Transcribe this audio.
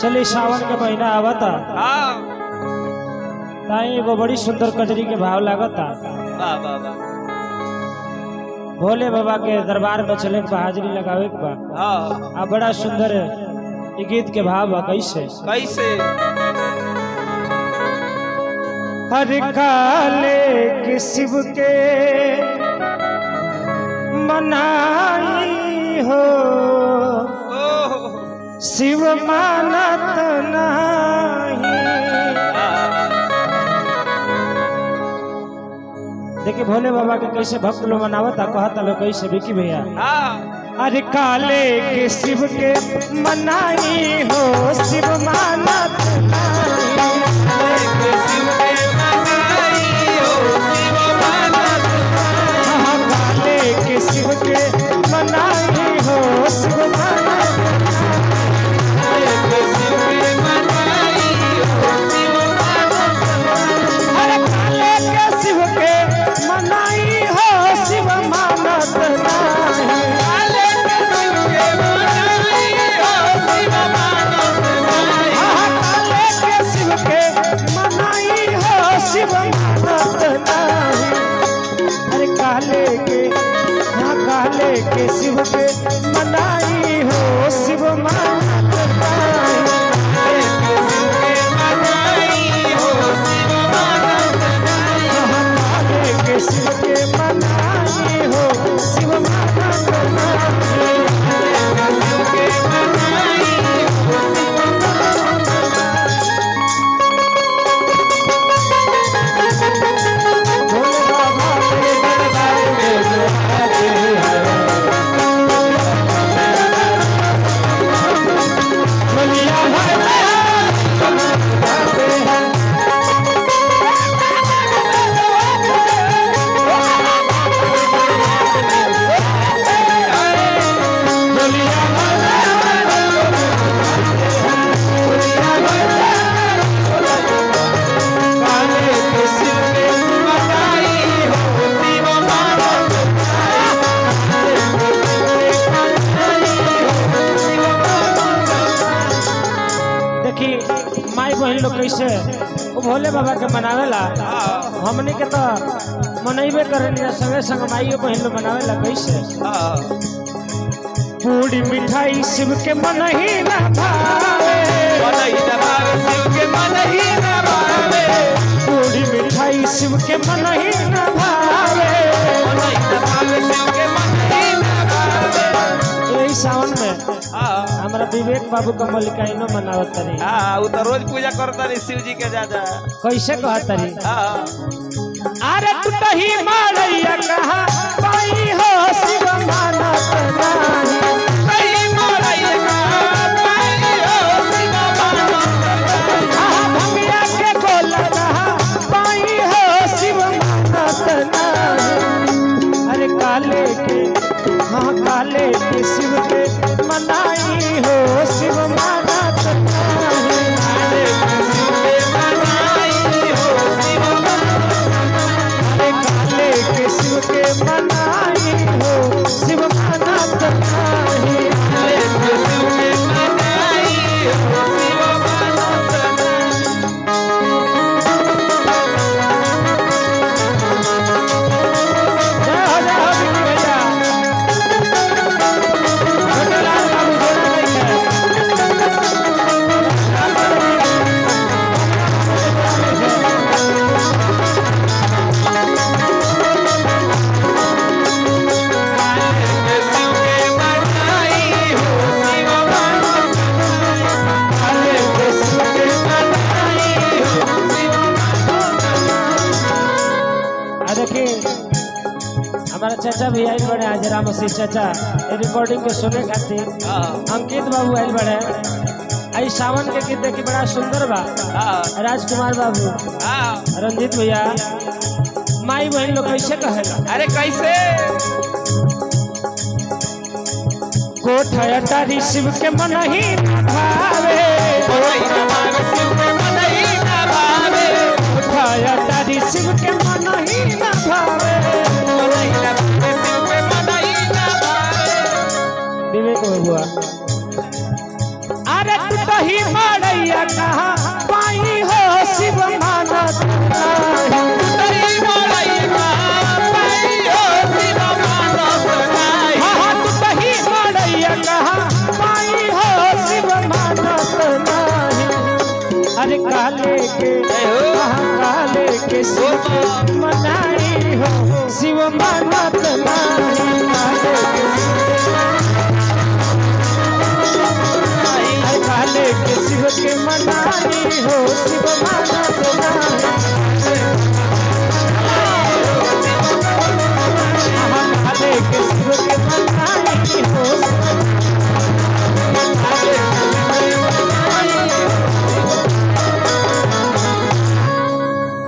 चलिए सावन के महीना आवता ताई एगो बड़ी सुंदर कजरी के भाव लागता। वाह वाह वाह। भोले बाबा के दरबार में चले के हाजिरी लगावे के बा। हाँ आ बड़ा सुंदर ये गीत के भाव बा। कैसे कैसे हर काले के शिव के मनाई हो शिव मानत नहीं। देखिए भोले बाबा के कैसे भक्त लोग मनावता कहता लोग कैसे बिकी भैया। अरे काले के शिव के मनाई हो शिव मानत काले के शिव के मनाई हो शिव मानत के शिव के मनाई हो शिव मानत के शिव के मनाई हो शिव माई बहन लोग कैसे वो भोले बाबा के मनावेला। हमने के तो मनइबे करे संगे संग माई बहन लोग मनावेला। कैसे पूरी मिठाई शिव के मन ही ना भावे शिव के मन ही ना भावे पूरी मिठाई शिव के मन ही ना भावे शिव के मन ही ना भावे। यही सावन में हमारा विवेक बाबू का मल्लिकाइनो मनावत तरी। वो तो रोज पूजा करता रही शिव जी के ज्यादा। कैसे कहत तरी अरे तू तही मारैया कहा पाई हो शिव मानत नहीं तही मारैया कहा पाई हो शिव मानत नहीं भंगिया के गोला कहा पाई हो शिव मानत नहीं। अरे काले के हाँ काले के शिव के मनाई हो शिव मानत नहीं काले के शिव के मनाई हो शिव मानत नहीं। हमारा चाचा भी आयल बड़े आज राम सिंह चाचा रिकॉर्डिंग के सुने खातिर अंकित बाबू आयल बड़े। आई सावन के गीत देखी बड़ा सुंदर बा। राजकुमार बाबू रंजीत भैया माई बहन लोग कैसे कहेला। अरे कैसे कोठा तारी शिव के मन ही भावे कोठा तारी शिव के मन ही ना भावे विवेक हुआ। अरे तू तो ही काले के महाकाले के शिव के मनाई हो शिव मानत नाही काले के शिव के मनाई हो शिव मानत नाही